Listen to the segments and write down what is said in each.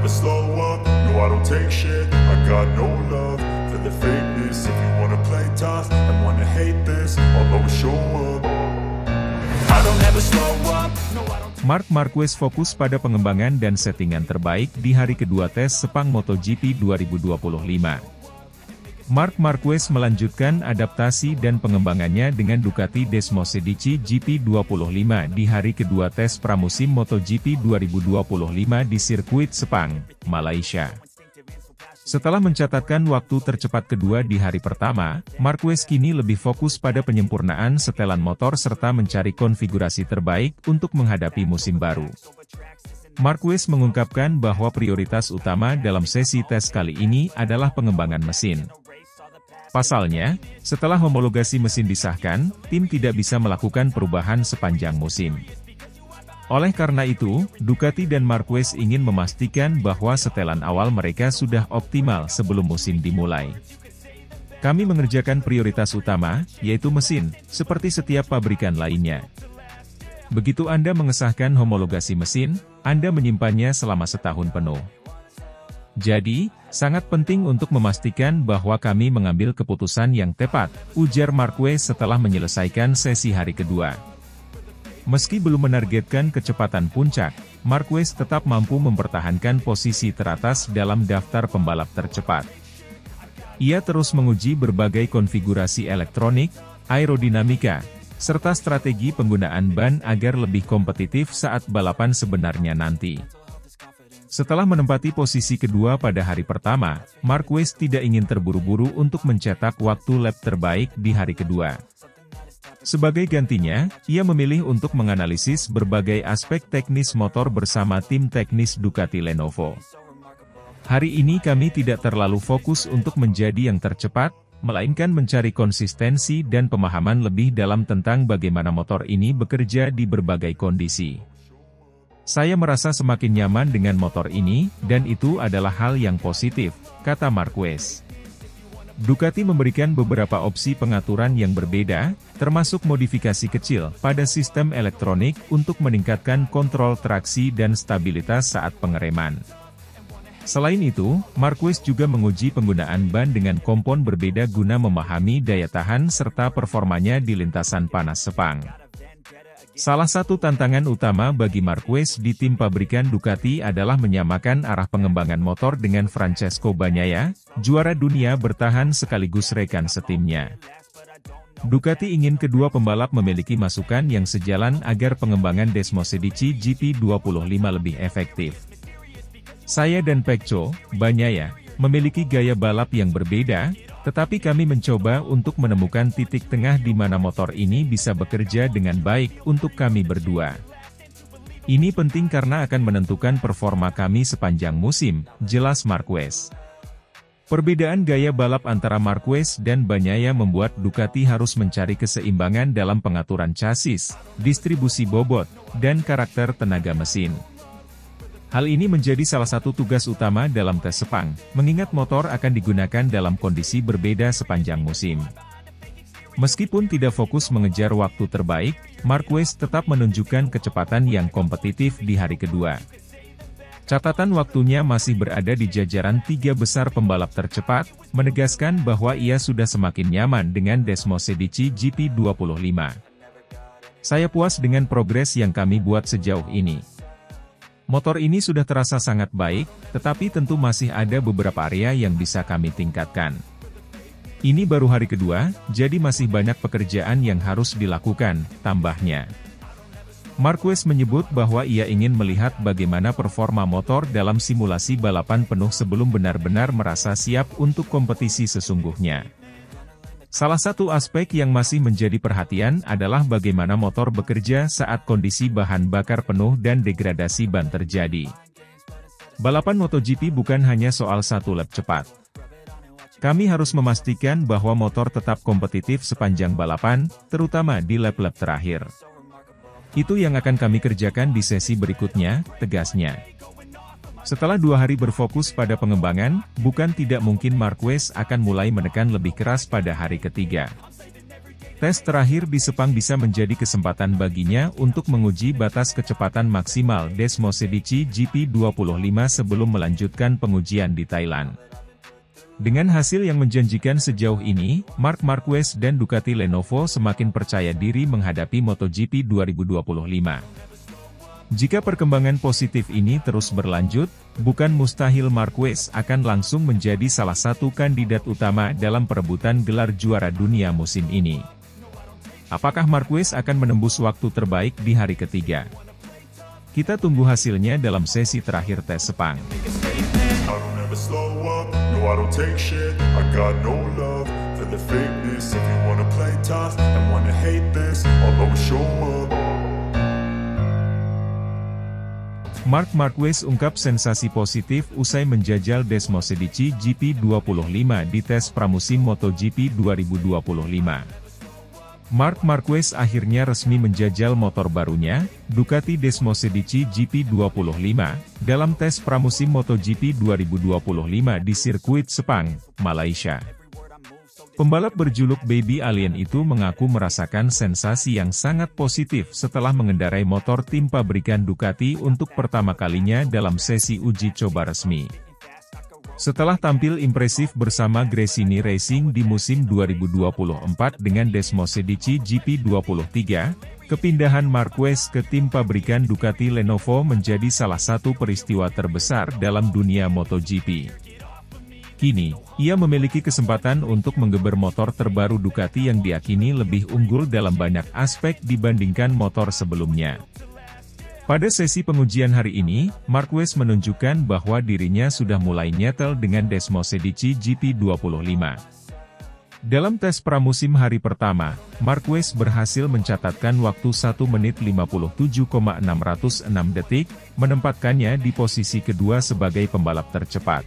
never slow up, no I don't take shit. I got no love for the fakeness. If you wanna play tough and wanna hate this, I'll always show up. I don't ever slow up, no I don't. Marc Marquez fokus pada pengembangan dan settingan terbaik di hari kedua tes Sepang MotoGP 2025. Marc Marquez melanjutkan adaptasi dan pengembangannya dengan Ducati Desmosedici GP25 di hari kedua tes pramusim MotoGP 2025 di sirkuit Sepang, Malaysia. Setelah mencatatkan waktu tercepat kedua di hari pertama, Marquez kini lebih fokus pada penyempurnaan setelan motor serta mencari konfigurasi terbaik untuk menghadapi musim baru. Marquez mengungkapkan bahwa prioritas utama dalam sesi tes kali ini adalah pengembangan mesin. Pasalnya, setelah homologasi mesin disahkan, tim tidak bisa melakukan perubahan sepanjang musim. Oleh karena itu, Ducati dan Marquez ingin memastikan bahwa setelan awal mereka sudah optimal sebelum musim dimulai. Kami mengerjakan prioritas utama, yaitu mesin, seperti setiap pabrikan lainnya. Begitu Anda mengesahkan homologasi mesin, Anda menyimpannya selama setahun penuh. Jadi, sangat penting untuk memastikan bahwa kami mengambil keputusan yang tepat, ujar Marquez setelah menyelesaikan sesi hari kedua. Meski belum menargetkan kecepatan puncak, Marquez tetap mampu mempertahankan posisi teratas dalam daftar pembalap tercepat. Ia terus menguji berbagai konfigurasi elektronik, aerodinamika, serta strategi penggunaan ban agar lebih kompetitif saat balapan sebenarnya nanti. Setelah menempati posisi kedua pada hari pertama, Marquez tidak ingin terburu-buru untuk mencetak waktu lap terbaik di hari kedua. Sebagai gantinya, ia memilih untuk menganalisis berbagai aspek teknis motor bersama tim teknis Ducati Lenovo. Hari ini kami tidak terlalu fokus untuk menjadi yang tercepat, melainkan mencari konsistensi dan pemahaman lebih dalam tentang bagaimana motor ini bekerja di berbagai kondisi. Saya merasa semakin nyaman dengan motor ini, dan itu adalah hal yang positif, kata Marquez. Ducati memberikan beberapa opsi pengaturan yang berbeda, termasuk modifikasi kecil pada sistem elektronik untuk meningkatkan kontrol traksi dan stabilitas saat pengereman. Selain itu, Marquez juga menguji penggunaan ban dengan kompon berbeda guna memahami daya tahan serta performanya di lintasan panas Sepang. Salah satu tantangan utama bagi Marquez di tim pabrikan Ducati adalah menyamakan arah pengembangan motor dengan Francesco Bagnaia, juara dunia bertahan sekaligus rekan setimnya. Ducati ingin kedua pembalap memiliki masukan yang sejalan agar pengembangan Desmosedici GP25 lebih efektif. Saya dan Pecco, Bagnaia, memiliki gaya balap yang berbeda, tetapi kami mencoba untuk menemukan titik tengah di mana motor ini bisa bekerja dengan baik untuk kami berdua. Ini penting karena akan menentukan performa kami sepanjang musim, jelas Marquez. Perbedaan gaya balap antara Marquez dan Bagnaia membuat Ducati harus mencari keseimbangan dalam pengaturan chassis, distribusi bobot, dan karakter tenaga mesin. Hal ini menjadi salah satu tugas utama dalam tes Sepang, mengingat motor akan digunakan dalam kondisi berbeda sepanjang musim. Meskipun tidak fokus mengejar waktu terbaik, Marquez tetap menunjukkan kecepatan yang kompetitif di hari kedua. Catatan waktunya masih berada di jajaran tiga besar pembalap tercepat, menegaskan bahwa ia sudah semakin nyaman dengan Desmosedici GP25. Saya puas dengan progres yang kami buat sejauh ini. Motor ini sudah terasa sangat baik, tetapi tentu masih ada beberapa area yang bisa kami tingkatkan. Ini baru hari kedua, jadi masih banyak pekerjaan yang harus dilakukan, tambahnya. Marquez menyebut bahwa ia ingin melihat bagaimana performa motor dalam simulasi balapan penuh sebelum benar-benar merasa siap untuk kompetisi sesungguhnya. Salah satu aspek yang masih menjadi perhatian adalah bagaimana motor bekerja saat kondisi bahan bakar penuh dan degradasi ban terjadi. Balapan MotoGP bukan hanya soal satu lap cepat. Kami harus memastikan bahwa motor tetap kompetitif sepanjang balapan, terutama di lap-lap terakhir. Itu yang akan kami kerjakan di sesi berikutnya, tegasnya. Setelah 2 hari berfokus pada pengembangan, bukan tidak mungkin Marquez akan mulai menekan lebih keras pada hari ketiga. Tes terakhir di Sepang bisa menjadi kesempatan baginya untuk menguji batas kecepatan maksimal Desmosedici GP25 sebelum melanjutkan pengujian di Thailand. Dengan hasil yang menjanjikan sejauh ini, Marc Marquez dan Ducati Lenovo semakin percaya diri menghadapi MotoGP 2025. Jika perkembangan positif ini terus berlanjut, bukan mustahil Marquez akan langsung menjadi salah satu kandidat utama dalam perebutan gelar juara dunia musim ini. Apakah Marquez akan menembus waktu terbaik di hari ketiga? Kita tunggu hasilnya dalam sesi terakhir tes Sepang. Marc Marquez ungkap sensasi positif usai menjajal Desmosedici GP25 di tes pramusim MotoGP 2025. Marc Marquez akhirnya resmi menjajal motor barunya, Ducati Desmosedici GP25, dalam tes pramusim MotoGP 2025 di sirkuit Sepang, Malaysia. Pembalap berjuluk Baby Alien itu mengaku merasakan sensasi yang sangat positif setelah mengendarai motor tim pabrikan Ducati untuk pertama kalinya dalam sesi uji coba resmi. Setelah tampil impresif bersama Gresini Racing di musim 2024 dengan Desmosedici GP23, kepindahan Marquez ke tim pabrikan Ducati Lenovo menjadi salah satu peristiwa terbesar dalam dunia MotoGP. Kini, ia memiliki kesempatan untuk menggeber motor terbaru Ducati yang diakini lebih unggul dalam banyak aspek dibandingkan motor sebelumnya. Pada sesi pengujian hari ini, Marquez menunjukkan bahwa dirinya sudah mulai nyetel dengan Desmosedici GP25. Dalam tes pramusim hari pertama, Marquez berhasil mencatatkan waktu 1 menit 57,606 detik, menempatkannya di posisi kedua sebagai pembalap tercepat.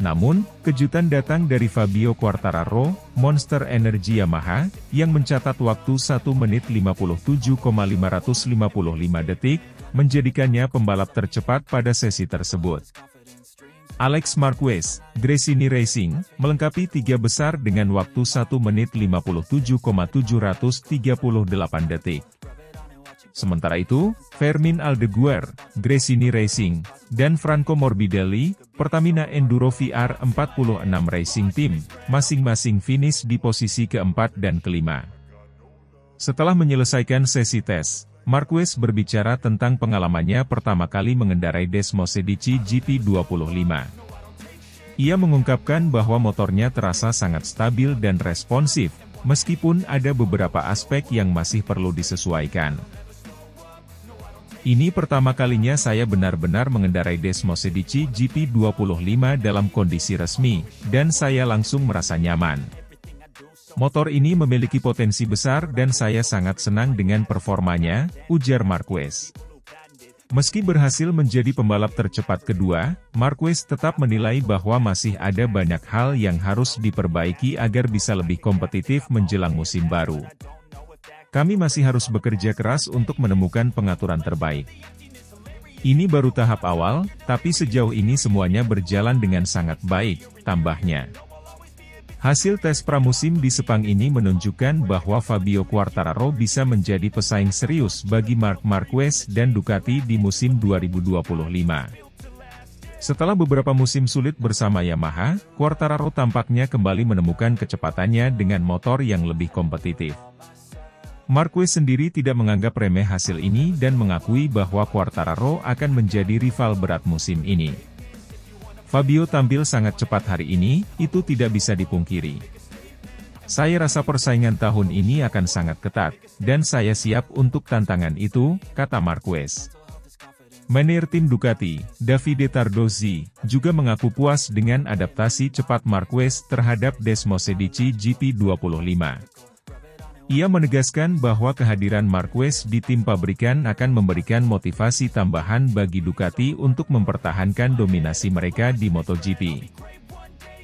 Namun, kejutan datang dari Fabio Quartararo, Monster Energy Yamaha, yang mencatat waktu 1 menit 57,555 detik, menjadikannya pembalap tercepat pada sesi tersebut. Alex Marquez, Gresini Racing, melengkapi tiga besar dengan waktu 1 menit 57,738 detik. Sementara itu, Fermin Aldeguer, Gresini Racing, dan Franco Morbidelli, Pertamina Enduro VR46 Racing Team, masing-masing finish di posisi keempat dan kelima. Setelah menyelesaikan sesi tes, Marquez berbicara tentang pengalamannya pertama kali mengendarai Desmosedici GP25. Ia mengungkapkan bahwa motornya terasa sangat stabil dan responsif, meskipun ada beberapa aspek yang masih perlu disesuaikan. Ini pertama kalinya saya benar-benar mengendarai Desmosedici GP25 dalam kondisi resmi, dan saya langsung merasa nyaman. Motor ini memiliki potensi besar dan saya sangat senang dengan performanya, ujar Marquez. Meski berhasil menjadi pembalap tercepat kedua, Marquez tetap menilai bahwa masih ada banyak hal yang harus diperbaiki agar bisa lebih kompetitif menjelang musim baru. Kami masih harus bekerja keras untuk menemukan pengaturan terbaik. Ini baru tahap awal, tapi sejauh ini semuanya berjalan dengan sangat baik, tambahnya. Hasil tes pramusim di Sepang ini menunjukkan bahwa Fabio Quartararo bisa menjadi pesaing serius bagi Marc Marquez dan Ducati di musim 2025. Setelah beberapa musim sulit bersama Yamaha, Quartararo tampaknya kembali menemukan kecepatannya dengan motor yang lebih kompetitif. Marquez sendiri tidak menganggap remeh hasil ini dan mengakui bahwa Quartararo akan menjadi rival berat musim ini. Fabio tampil sangat cepat hari ini, itu tidak bisa dipungkiri. Saya rasa persaingan tahun ini akan sangat ketat, dan saya siap untuk tantangan itu, kata Marquez. Manajer tim Ducati, Davide Tardozzi, juga mengaku puas dengan adaptasi cepat Marquez terhadap Desmosedici GP25. Ia menegaskan bahwa kehadiran Marquez di tim pabrikan akan memberikan motivasi tambahan bagi Ducati untuk mempertahankan dominasi mereka di MotoGP.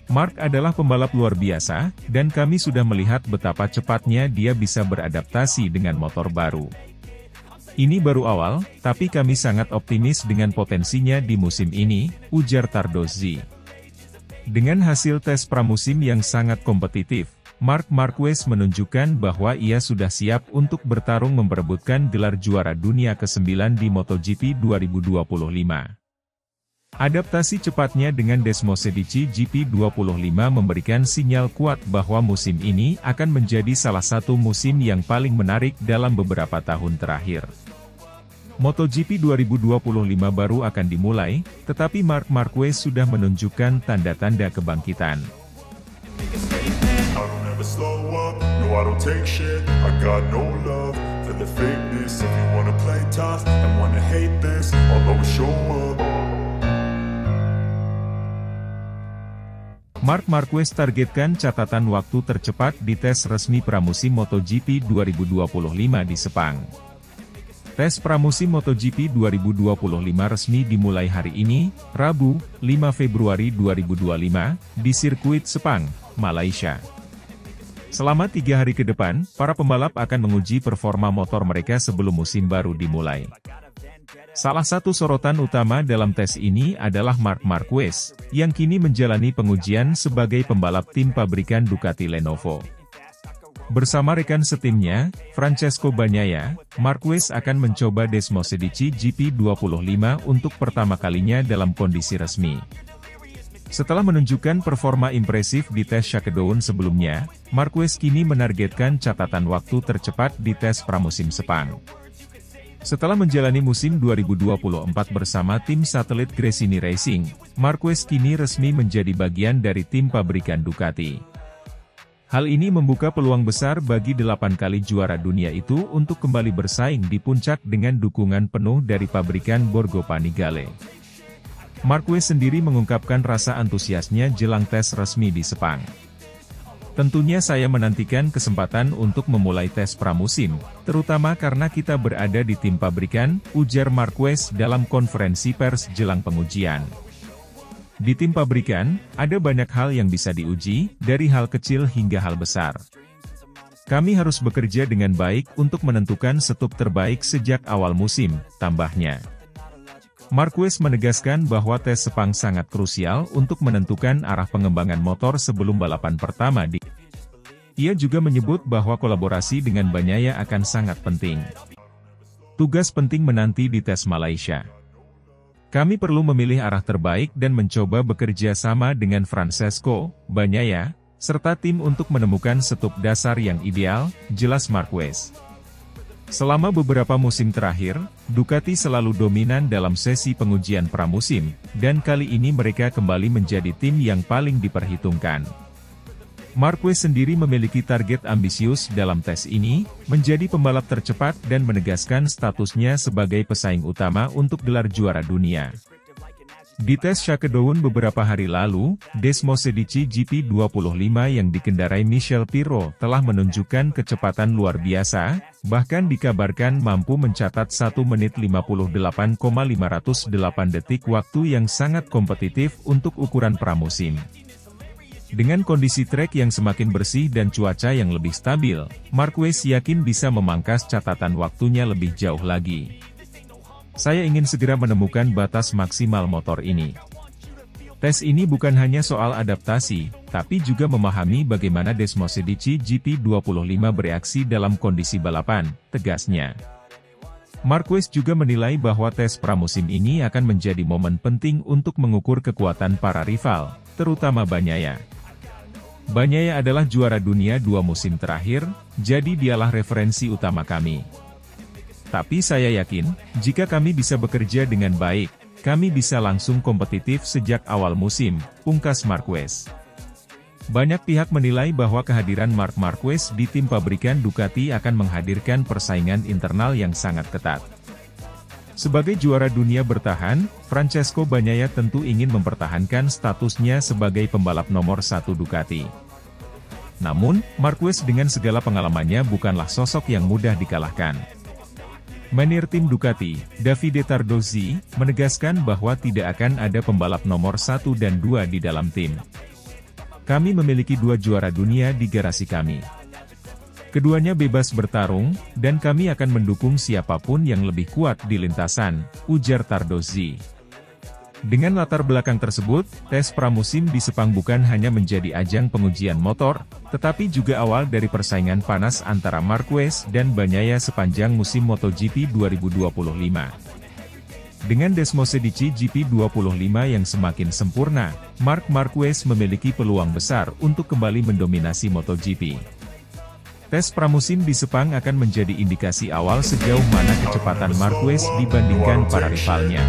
Marc adalah pembalap luar biasa, dan kami sudah melihat betapa cepatnya dia bisa beradaptasi dengan motor baru. Ini baru awal, tapi kami sangat optimis dengan potensinya di musim ini, ujar Tardozzi. Dengan hasil tes pramusim yang sangat kompetitif, Marc Marquez menunjukkan bahwa ia sudah siap untuk bertarung memperebutkan gelar juara dunia ke-9 di MotoGP 2025. Adaptasi cepatnya dengan Desmosedici GP25 memberikan sinyal kuat bahwa musim ini akan menjadi salah satu musim yang paling menarik dalam beberapa tahun terakhir. MotoGP 2025 baru akan dimulai, tetapi Marc Marquez sudah menunjukkan tanda-tanda kebangkitan. Slow up, no I don't take shit, I got no love for the fakeness. If you wanna play tough and wanna hate this, I'll always show up. Marc Marquez targetkan catatan waktu tercepat di tes resmi pramusim MotoGP 2025 di Sepang. Tes pramusim MotoGP 2025 resmi dimulai hari ini, Rabu, 5 Februari 2025, di sirkuit Sepang, Malaysia. Selama 3 hari ke depan, para pembalap akan menguji performa motor mereka sebelum musim baru dimulai. Salah satu sorotan utama dalam tes ini adalah Marc Marquez, yang kini menjalani pengujian sebagai pembalap tim pabrikan Ducati Lenovo. Bersama rekan setimnya, Francesco Bagnaia, Marquez akan mencoba Desmosedici GP25 untuk pertama kalinya dalam kondisi resmi. Setelah menunjukkan performa impresif di tes Shakedown sebelumnya, Marquez kini menargetkan catatan waktu tercepat di tes pramusim Sepang. Setelah menjalani musim 2024 bersama tim satelit Gresini Racing, Marquez kini resmi menjadi bagian dari tim pabrikan Ducati. Hal ini membuka peluang besar bagi 8 kali juara dunia itu untuk kembali bersaing di puncak dengan dukungan penuh dari pabrikan Borgo Panigale. Marquez sendiri mengungkapkan rasa antusiasnya jelang tes resmi di Sepang. Tentunya saya menantikan kesempatan untuk memulai tes pramusim, terutama karena kita berada di tim pabrikan, ujar Marquez dalam konferensi pers jelang pengujian. Di tim pabrikan, ada banyak hal yang bisa diuji, dari hal kecil hingga hal besar. Kami harus bekerja dengan baik untuk menentukan setup terbaik sejak awal musim, tambahnya. Marquez menegaskan bahwa tes Sepang sangat krusial untuk menentukan arah pengembangan motor sebelum balapan pertama di. Ia juga menyebut bahwa kolaborasi dengan Bagnaia akan sangat penting. Tugas penting menanti di tes Malaysia. Kami perlu memilih arah terbaik dan mencoba bekerja sama dengan Francesco Bagnaia, serta tim untuk menemukan setup dasar yang ideal, jelas Marquez. Selama beberapa musim terakhir, Ducati selalu dominan dalam sesi pengujian pramusim, dan kali ini mereka kembali menjadi tim yang paling diperhitungkan. Marquez sendiri memiliki target ambisius dalam tes ini, menjadi pembalap tercepat dan menegaskan statusnya sebagai pesaing utama untuk gelar juara dunia. Di tes Shakedown beberapa hari lalu, Desmosedici GP25 yang dikendarai Michel Pirro telah menunjukkan kecepatan luar biasa, bahkan dikabarkan mampu mencatat 1 menit 58,508 detik waktu yang sangat kompetitif untuk ukuran pramusim. Dengan kondisi trek yang semakin bersih dan cuaca yang lebih stabil, Marquez yakin bisa memangkas catatan waktunya lebih jauh lagi. Saya ingin segera menemukan batas maksimal motor ini. Tes ini bukan hanya soal adaptasi, tapi juga memahami bagaimana Desmosedici GP25 bereaksi dalam kondisi balapan, tegasnya. Marquez juga menilai bahwa tes pramusim ini akan menjadi momen penting untuk mengukur kekuatan para rival, terutama Bagnaia. Bagnaia adalah juara dunia 2 musim terakhir, jadi dialah referensi utama kami. Tapi saya yakin, jika kami bisa bekerja dengan baik, kami bisa langsung kompetitif sejak awal musim, pungkas Marquez. Banyak pihak menilai bahwa kehadiran Marc Marquez di tim pabrikan Ducati akan menghadirkan persaingan internal yang sangat ketat. Sebagai juara dunia bertahan, Francesco Bagnaia tentu ingin mempertahankan statusnya sebagai pembalap nomor 1 Ducati. Namun, Marquez dengan segala pengalamannya bukanlah sosok yang mudah dikalahkan. Manajer tim Ducati, Davide Tardozzi, menegaskan bahwa tidak akan ada pembalap nomor 1 dan 2 di dalam tim. Kami memiliki 2 juara dunia di garasi kami. Keduanya bebas bertarung, dan kami akan mendukung siapapun yang lebih kuat di lintasan, ujar Tardozzi. Dengan latar belakang tersebut, tes pramusim di Sepang bukan hanya menjadi ajang pengujian motor, tetapi juga awal dari persaingan panas antara Marquez dan Bagnaia sepanjang musim MotoGP 2025. Dengan Desmosedici GP25 yang semakin sempurna, Marc Marquez memiliki peluang besar untuk kembali mendominasi MotoGP. Tes pramusim di Sepang akan menjadi indikasi awal sejauh mana kecepatan Marquez dibandingkan para rivalnya.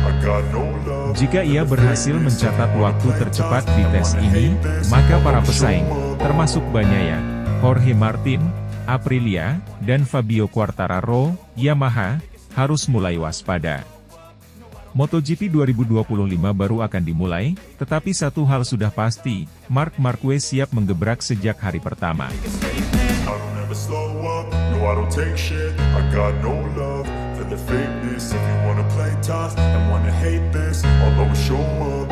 Jika ia berhasil mencatat waktu tercepat di tes ini, maka para pesaing, termasuk Bagnaia, Jorge Martin, Aprilia, dan Fabio Quartararo, Yamaha, harus mulai waspada. MotoGP 2025 baru akan dimulai, tetapi satu hal sudah pasti, Marc Marquez siap menggebrak sejak hari pertama. Slow up, no I don't take shit, I got no love for the fakeness. If you wanna play tough and wanna hate this, I'll always show up.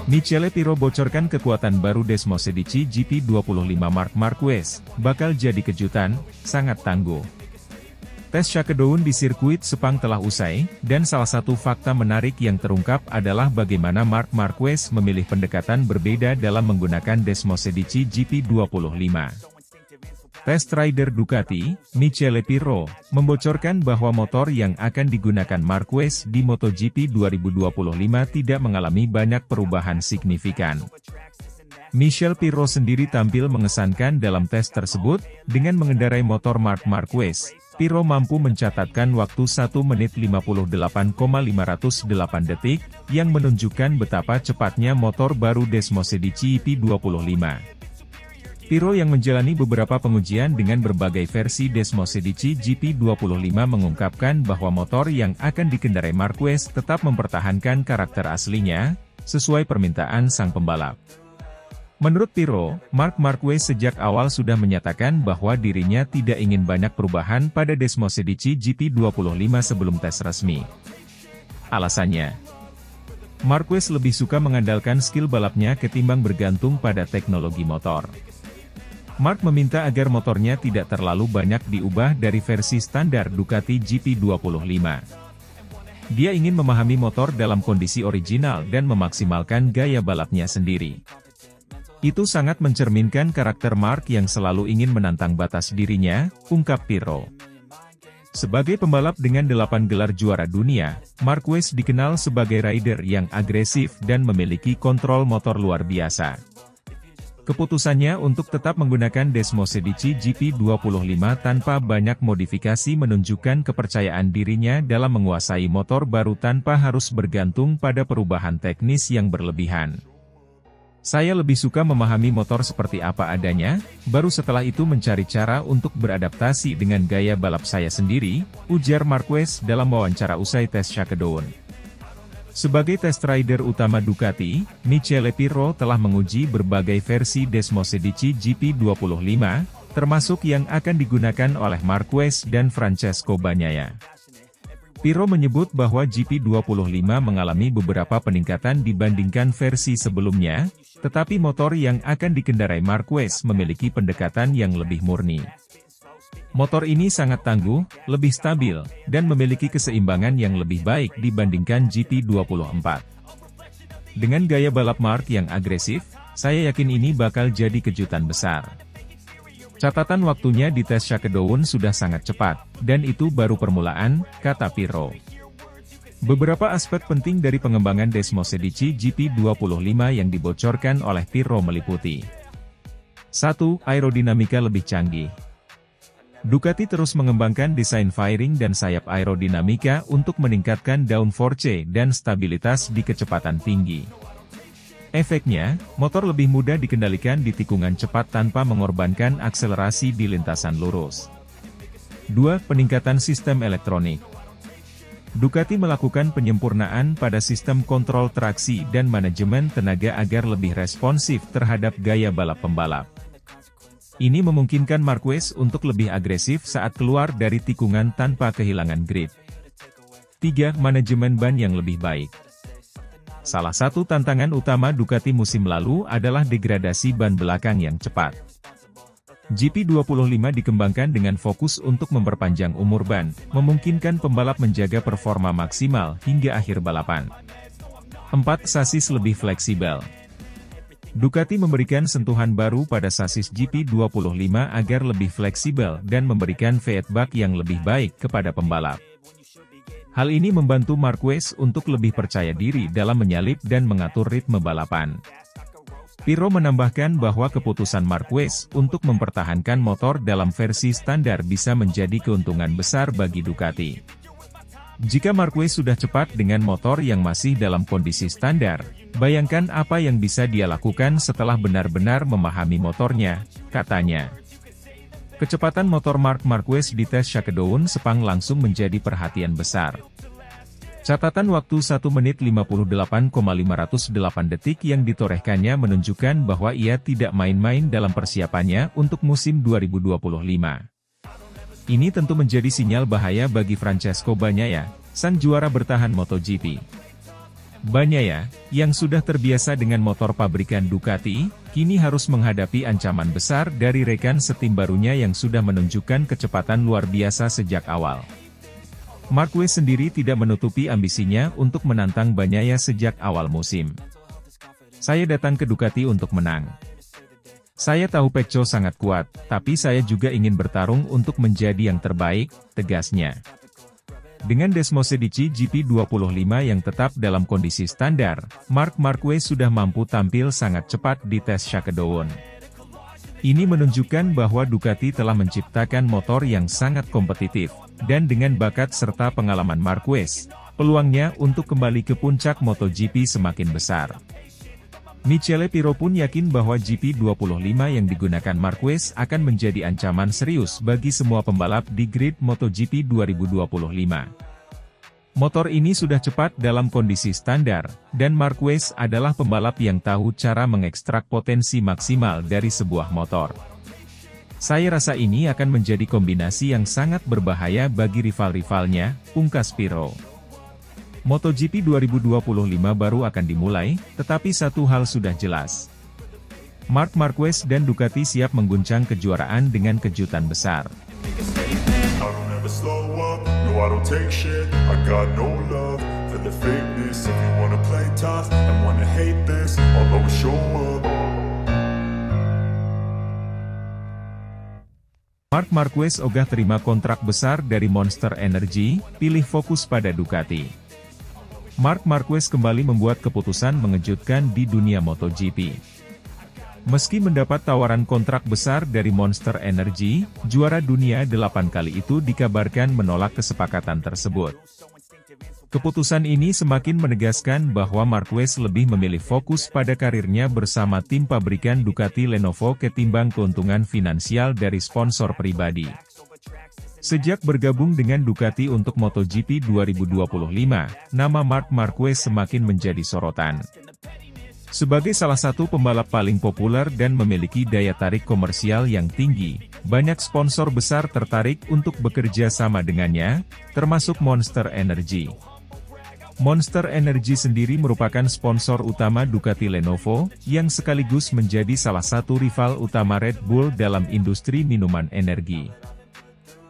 Michele Pirro bocorkan kekuatan baru Desmosedici GP25 Marc Marquez, bakal jadi kejutan, sangat tangguh. Tes shakedown di sirkuit Sepang telah usai, dan salah satu fakta menarik yang terungkap adalah bagaimana Marc Marquez memilih pendekatan berbeda dalam menggunakan Desmosedici GP25. Test rider Ducati, Michele Pirro, membocorkan bahwa motor yang akan digunakan Marquez di MotoGP 2025 tidak mengalami banyak perubahan signifikan. Michele Pirro sendiri tampil mengesankan dalam tes tersebut, dengan mengendarai motor Marc Marquez. Pirro mampu mencatatkan waktu 1 menit 58,508 detik, yang menunjukkan betapa cepatnya motor baru Desmosedici GP25. Pirro yang menjalani beberapa pengujian dengan berbagai versi Desmosedici GP25 mengungkapkan bahwa motor yang akan dikendarai Marquez tetap mempertahankan karakter aslinya, sesuai permintaan sang pembalap. Menurut Pirro, Marc Marquez sejak awal sudah menyatakan bahwa dirinya tidak ingin banyak perubahan pada Desmosedici GP25 sebelum tes resmi. Alasannya, Marquez lebih suka mengandalkan skill balapnya ketimbang bergantung pada teknologi motor. Marc meminta agar motornya tidak terlalu banyak diubah dari versi standar Ducati GP25. Dia ingin memahami motor dalam kondisi original dan memaksimalkan gaya balapnya sendiri. Itu sangat mencerminkan karakter Marc yang selalu ingin menantang batas dirinya, ungkap Pirro. Sebagai pembalap dengan 8 gelar juara dunia, Marquez dikenal sebagai rider yang agresif dan memiliki kontrol motor luar biasa. Keputusannya untuk tetap menggunakan Desmosedici GP25 tanpa banyak modifikasi menunjukkan kepercayaan dirinya dalam menguasai motor baru tanpa harus bergantung pada perubahan teknis yang berlebihan. Saya lebih suka memahami motor seperti apa adanya, baru setelah itu mencari cara untuk beradaptasi dengan gaya balap saya sendiri, ujar Marquez dalam wawancara usai tes shakedown. Sebagai test rider utama Ducati, Michele Pirro telah menguji berbagai versi Desmosedici GP25, termasuk yang akan digunakan oleh Marquez dan Francesco Bagnaia. Pirro menyebut bahwa GP25 mengalami beberapa peningkatan dibandingkan versi sebelumnya, tetapi motor yang akan dikendarai Marquez memiliki pendekatan yang lebih murni. Motor ini sangat tangguh, lebih stabil, dan memiliki keseimbangan yang lebih baik dibandingkan GP24. Dengan gaya balap Marc yang agresif, saya yakin ini bakal jadi kejutan besar. Catatan waktunya di tes shakedown sudah sangat cepat, dan itu baru permulaan, kata Pirro. Beberapa aspek penting dari pengembangan Desmosedici GP25 yang dibocorkan oleh Pirro meliputi 1. Aerodinamika lebih canggih. Ducati terus mengembangkan desain fairing dan sayap aerodinamika untuk meningkatkan downforce dan stabilitas di kecepatan tinggi. Efeknya, motor lebih mudah dikendalikan di tikungan cepat tanpa mengorbankan akselerasi di lintasan lurus. 2. Peningkatan sistem elektronik. Ducati melakukan penyempurnaan pada sistem kontrol traksi dan manajemen tenaga agar lebih responsif terhadap gaya balap pembalap. Ini memungkinkan Marquez untuk lebih agresif saat keluar dari tikungan tanpa kehilangan grip. 3. Manajemen ban yang lebih baik. Salah satu tantangan utama Ducati musim lalu adalah degradasi ban belakang yang cepat. GP25 dikembangkan dengan fokus untuk memperpanjang umur ban, memungkinkan pembalap menjaga performa maksimal hingga akhir balapan. 4. Sasis lebih fleksibel. Ducati memberikan sentuhan baru pada sasis GP25 agar lebih fleksibel dan memberikan feedback yang lebih baik kepada pembalap. Hal ini membantu Marquez untuk lebih percaya diri dalam menyalip dan mengatur ritme balapan. Pirro menambahkan bahwa keputusan Marquez untuk mempertahankan motor dalam versi standar bisa menjadi keuntungan besar bagi Ducati. Jika Marquez sudah cepat dengan motor yang masih dalam kondisi standar, bayangkan apa yang bisa dia lakukan setelah benar-benar memahami motornya, katanya. Kecepatan motor Marc Marquez di tes Shakedown Sepang langsung menjadi perhatian besar. Catatan waktu 1 menit 58,508 detik yang ditorehkannya menunjukkan bahwa ia tidak main-main dalam persiapannya untuk musim 2025. Ini tentu menjadi sinyal bahaya bagi Francesco Bagnaia, sang juara bertahan MotoGP. Bagnaia, yang sudah terbiasa dengan motor pabrikan Ducati, kini harus menghadapi ancaman besar dari rekan setim barunya yang sudah menunjukkan kecepatan luar biasa sejak awal. Marquez sendiri tidak menutupi ambisinya untuk menantang Bagnaia sejak awal musim. Saya datang ke Ducati untuk menang. Saya tahu Pecco sangat kuat, tapi saya juga ingin bertarung untuk menjadi yang terbaik, tegasnya. Dengan Desmosedici GP25 yang tetap dalam kondisi standar, Marc Marquez sudah mampu tampil sangat cepat di tes Shakedown. Ini menunjukkan bahwa Ducati telah menciptakan motor yang sangat kompetitif, dan dengan bakat serta pengalaman Marquez, peluangnya untuk kembali ke puncak MotoGP semakin besar. Michele Pirro pun yakin bahwa GP25 yang digunakan Marquez akan menjadi ancaman serius bagi semua pembalap di grid MotoGP 2025. Motor ini sudah cepat dalam kondisi standar, dan Marquez adalah pembalap yang tahu cara mengekstrak potensi maksimal dari sebuah motor. Saya rasa ini akan menjadi kombinasi yang sangat berbahaya bagi rival-rivalnya, pungkas Pirro. MotoGP 2025 baru akan dimulai, tetapi satu hal sudah jelas. Marc Marquez dan Ducati siap mengguncang kejuaraan dengan kejutan besar. Marc Marquez ogah terima kontrak besar dari Monster Energy, pilih fokus pada Ducati. Marc Marquez kembali membuat keputusan mengejutkan di dunia MotoGP. Meski mendapat tawaran kontrak besar dari Monster Energy, juara dunia 8 kali itu dikabarkan menolak kesepakatan tersebut. Keputusan ini semakin menegaskan bahwa Marquez lebih memilih fokus pada karirnya bersama tim pabrikan Ducati Lenovo ketimbang keuntungan finansial dari sponsor pribadi. Sejak bergabung dengan Ducati untuk MotoGP 2025, nama Marc Marquez semakin menjadi sorotan. Sebagai salah satu pembalap paling populer dan memiliki daya tarik komersial yang tinggi, banyak sponsor besar tertarik untuk bekerja sama dengannya, termasuk Monster Energy. Monster Energy sendiri merupakan sponsor utama Ducati Lenovo, yang sekaligus menjadi salah satu rival utama Red Bull dalam industri minuman energi.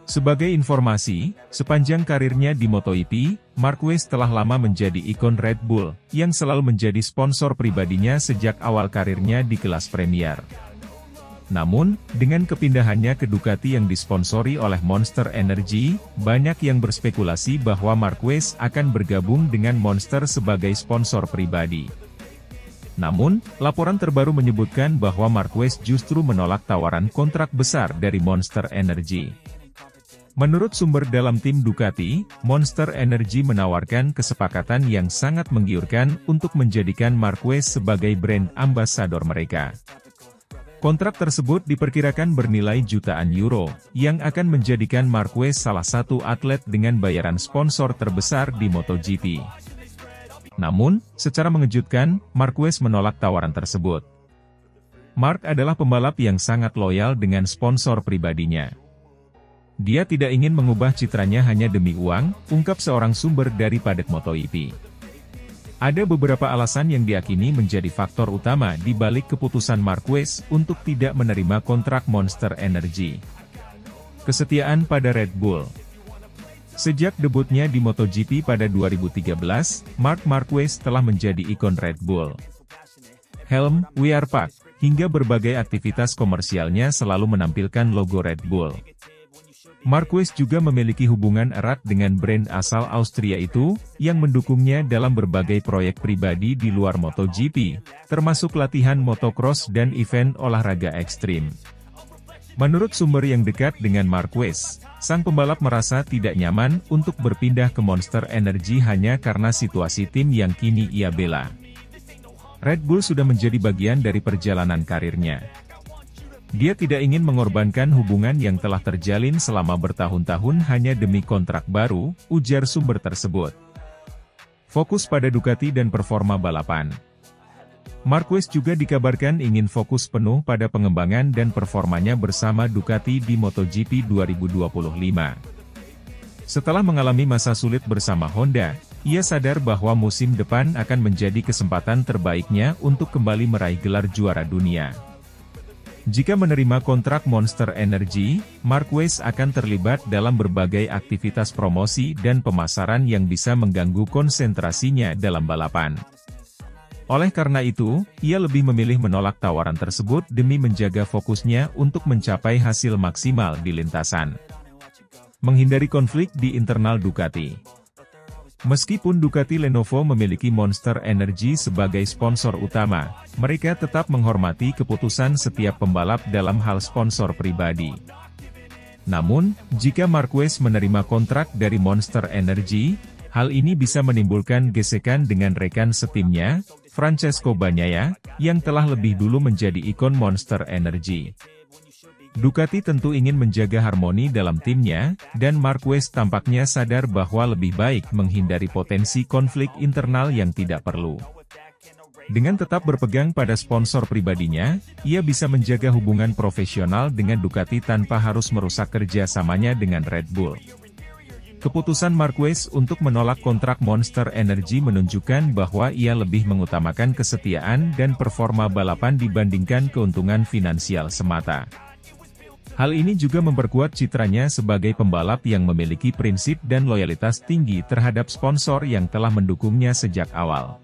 Sebagai informasi, sepanjang karirnya di MotoGP, Marquez telah lama menjadi ikon Red Bull, yang selalu menjadi sponsor pribadinya sejak awal karirnya di kelas Premier. Namun, dengan kepindahannya ke Ducati yang disponsori oleh Monster Energy, banyak yang berspekulasi bahwa Marquez akan bergabung dengan Monster sebagai sponsor pribadi. Namun, laporan terbaru menyebutkan bahwa Marquez justru menolak tawaran kontrak besar dari Monster Energy. Menurut sumber dalam tim Ducati, Monster Energy menawarkan kesepakatan yang sangat menggiurkan untuk menjadikan Marquez sebagai brand ambassador mereka. Kontrak tersebut diperkirakan bernilai jutaan euro, yang akan menjadikan Marquez salah satu atlet dengan bayaran sponsor terbesar di MotoGP. Namun, secara mengejutkan, Marquez menolak tawaran tersebut. Marc adalah pembalap yang sangat loyal dengan sponsor pribadinya. Dia tidak ingin mengubah citranya hanya demi uang, ungkap seorang sumber dari paddock MotoGP. Ada beberapa alasan yang diakini menjadi faktor utama di balik keputusan Marquez untuk tidak menerima kontrak Monster Energy. Kesetiaan pada Red Bull. Sejak debutnya di MotoGP pada 2013, Marc Marquez telah menjadi ikon Red Bull. Helm, We Are Pack, hingga berbagai aktivitas komersialnya selalu menampilkan logo Red Bull. Marquez juga memiliki hubungan erat dengan brand asal Austria itu, yang mendukungnya dalam berbagai proyek pribadi di luar MotoGP, termasuk latihan motocross dan event olahraga ekstrim. Menurut sumber yang dekat dengan Marquez, sang pembalap merasa tidak nyaman untuk berpindah ke Monster Energy hanya karena situasi tim yang kini ia bela. Red Bull sudah menjadi bagian dari perjalanan karirnya. Dia tidak ingin mengorbankan hubungan yang telah terjalin selama bertahun-tahun hanya demi kontrak baru, ujar sumber tersebut. Fokus pada Ducati dan performa balapan. Marquez juga dikabarkan ingin fokus penuh pada pengembangan dan performanya bersama Ducati di MotoGP 2025. Setelah mengalami masa sulit bersama Honda, ia sadar bahwa musim depan akan menjadi kesempatan terbaiknya untuk kembali meraih gelar juara dunia. Jika menerima kontrak Monster Energy, Marquez akan terlibat dalam berbagai aktivitas promosi dan pemasaran yang bisa mengganggu konsentrasinya dalam balapan. Oleh karena itu, ia lebih memilih menolak tawaran tersebut demi menjaga fokusnya untuk mencapai hasil maksimal di lintasan. Menghindari konflik di internal Ducati. Meskipun Ducati Lenovo memiliki Monster Energy sebagai sponsor utama, mereka tetap menghormati keputusan setiap pembalap dalam hal sponsor pribadi. Namun, jika Marquez menerima kontrak dari Monster Energy, hal ini bisa menimbulkan gesekan dengan rekan setimnya, Francesco Bagnaia, yang telah lebih dulu menjadi ikon Monster Energy. Ducati tentu ingin menjaga harmoni dalam timnya, dan Marquez tampaknya sadar bahwa lebih baik menghindari potensi konflik internal yang tidak perlu. Dengan tetap berpegang pada sponsor pribadinya, ia bisa menjaga hubungan profesional dengan Ducati tanpa harus merusak kerjasamanya dengan Red Bull. Keputusan Marquez untuk menolak kontrak Monster Energy menunjukkan bahwa ia lebih mengutamakan kesetiaan dan performa balapan dibandingkan keuntungan finansial semata. Hal ini juga memperkuat citranya sebagai pembalap yang memiliki prinsip dan loyalitas tinggi terhadap sponsor yang telah mendukungnya sejak awal.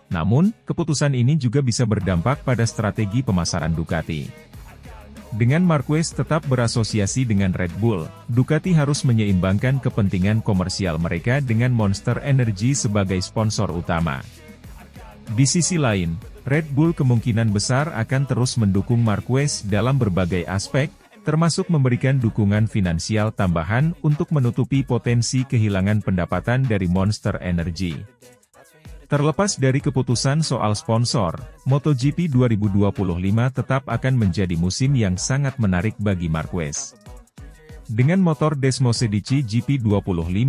Namun, keputusan ini juga bisa berdampak pada strategi pemasaran Ducati. Dengan Marquez tetap berasosiasi dengan Red Bull, Ducati harus menyeimbangkan kepentingan komersial mereka dengan Monster Energy sebagai sponsor utama. Di sisi lain, Red Bull kemungkinan besar akan terus mendukung Marquez dalam berbagai aspek, termasuk memberikan dukungan finansial tambahan untuk menutupi potensi kehilangan pendapatan dari Monster Energy. Terlepas dari keputusan soal sponsor, MotoGP 2025 tetap akan menjadi musim yang sangat menarik bagi Marquez. Dengan motor Desmosedici GP25,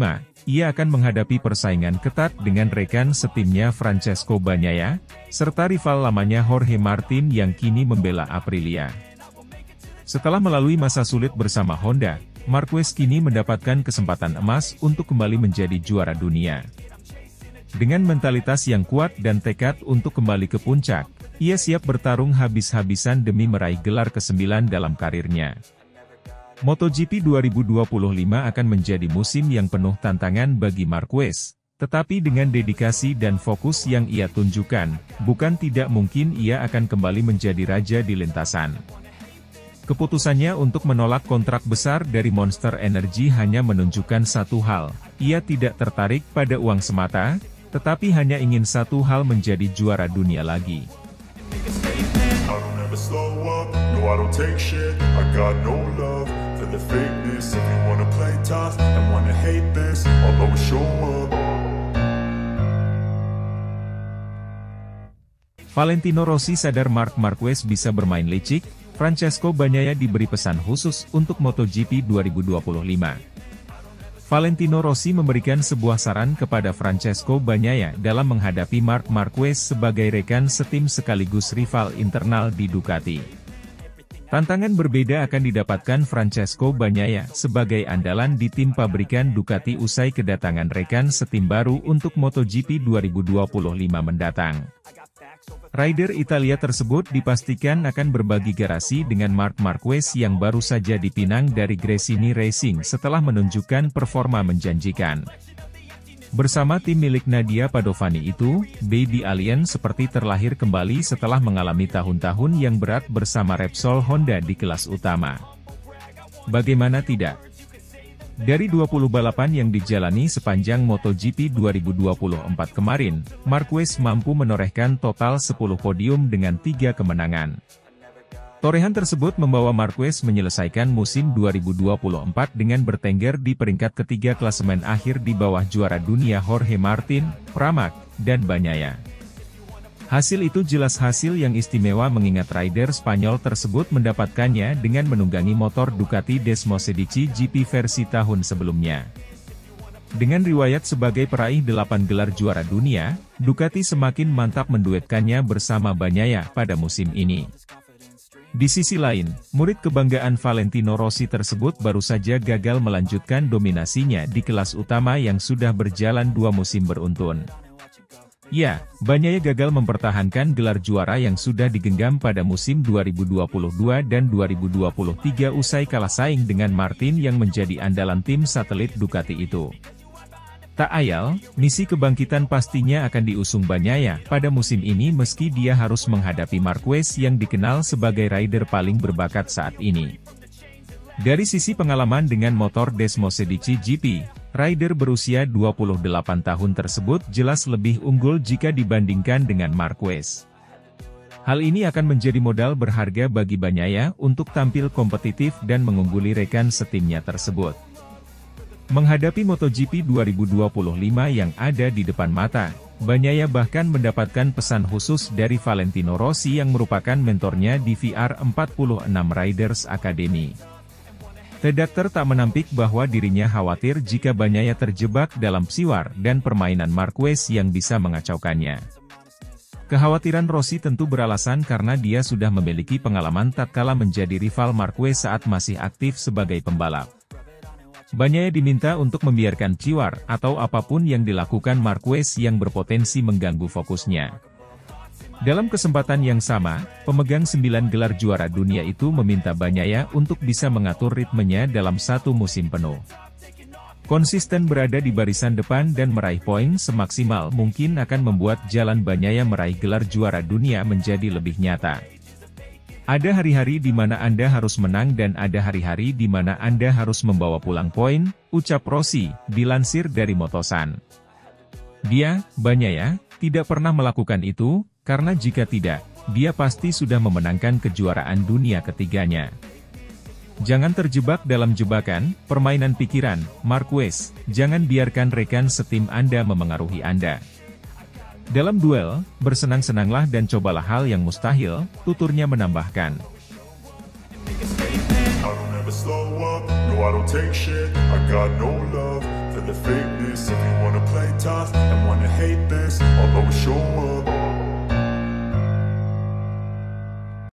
ia akan menghadapi persaingan ketat dengan rekan setimnya Francesco Bagnaia, serta rival lamanya Jorge Martin yang kini membela Aprilia. Setelah melalui masa sulit bersama Honda, Marquez kini mendapatkan kesempatan emas untuk kembali menjadi juara dunia. Dengan mentalitas yang kuat dan tekad untuk kembali ke puncak, ia siap bertarung habis-habisan demi meraih gelar ke-9 dalam karirnya. MotoGP 2025 akan menjadi musim yang penuh tantangan bagi Marquez, tetapi dengan dedikasi dan fokus yang ia tunjukkan, bukan tidak mungkin ia akan kembali menjadi raja di lintasan. Keputusannya untuk menolak kontrak besar dari Monster Energy hanya menunjukkan satu hal, ia tidak tertarik pada uang semata, tetapi hanya ingin satu hal menjadi juara dunia lagi. Valentino Rossi sadar Marc Marquez bisa bermain licik, Francesco Bagnaia diberi pesan khusus untuk MotoGP 2025. Valentino Rossi memberikan sebuah saran kepada Francesco Bagnaia dalam menghadapi Marc Marquez sebagai rekan setim sekaligus rival internal di Ducati. Tantangan berbeda akan didapatkan Francesco Bagnaia sebagai andalan di tim pabrikan Ducati usai kedatangan rekan setim baru untuk MotoGP 2025 mendatang. Rider Italia tersebut dipastikan akan berbagi garasi dengan Marc Marquez yang baru saja dipinang dari Gresini Racing setelah menunjukkan performa menjanjikan. Bersama tim milik Nadia Padovani itu, Baby Alien seperti terlahir kembali setelah mengalami tahun-tahun yang berat bersama Repsol Honda di kelas utama. Bagaimana tidak? Dari 20 balapan yang dijalani sepanjang MotoGP 2024 kemarin, Marquez mampu menorehkan total 10 podium dengan 3 kemenangan. Torehan tersebut membawa Marquez menyelesaikan musim 2024 dengan bertengger di peringkat ketiga klasemen akhir di bawah juara dunia Jorge Martin, Pramac, dan Bagnaia. Hasil itu jelas hasil yang istimewa mengingat rider Spanyol tersebut mendapatkannya dengan menunggangi motor Ducati Desmosedici GP versi tahun sebelumnya. Dengan riwayat sebagai peraih 8 gelar juara dunia, Ducati semakin mantap menduetkannya bersama Bagnaia pada musim ini. Di sisi lain, murid kebanggaan Valentino Rossi tersebut baru saja gagal melanjutkan dominasinya di kelas utama yang sudah berjalan 2 musim beruntun. Ya, Bagnaia gagal mempertahankan gelar juara yang sudah digenggam pada musim 2022 dan 2023 usai kalah saing dengan Martin yang menjadi andalan tim satelit Ducati itu. Tak ayal, misi kebangkitan pastinya akan diusung Bagnaia pada musim ini meski dia harus menghadapi Marquez yang dikenal sebagai rider paling berbakat saat ini. Dari sisi pengalaman dengan motor Desmosedici GP, rider berusia 28 tahun tersebut jelas lebih unggul jika dibandingkan dengan Marquez. Hal ini akan menjadi modal berharga bagi Bagnaia untuk tampil kompetitif dan mengungguli rekan setimnya tersebut. Menghadapi MotoGP 2025 yang ada di depan mata, Bagnaia bahkan mendapatkan pesan khusus dari Valentino Rossi yang merupakan mentornya di VR46 Riders Academy. The Doctor tak menampik bahwa dirinya khawatir jika Bagnaia terjebak dalam psiwar dan permainan Marquez yang bisa mengacaukannya. Kekhawatiran Rossi tentu beralasan karena dia sudah memiliki pengalaman tatkala menjadi rival Marquez saat masih aktif sebagai pembalap. Bagnaia diminta untuk membiarkan ciwar atau apapun yang dilakukan Marquez yang berpotensi mengganggu fokusnya. Dalam kesempatan yang sama, pemegang 9 gelar juara dunia itu meminta Bagnaia untuk bisa mengatur ritmenya dalam satu musim penuh. Konsisten berada di barisan depan dan meraih poin semaksimal mungkin akan membuat jalan Bagnaia meraih gelar juara dunia menjadi lebih nyata. Ada hari-hari di mana Anda harus menang dan ada hari-hari di mana Anda harus membawa pulang poin, ucap Rossi, dilansir dari Motosan. Dia, Bagnaia, tidak pernah melakukan itu, karena jika tidak, dia pasti sudah memenangkan kejuaraan dunia ketiganya. Jangan terjebak dalam jebakan, permainan pikiran, Marquez, jangan biarkan rekan setim Anda memengaruhi Anda. Dalam duel, bersenang-senanglah dan cobalah hal yang mustahil, tuturnya menambahkan. For the fakeness, if you wanna play tough and wanna hate this, I'll always show up.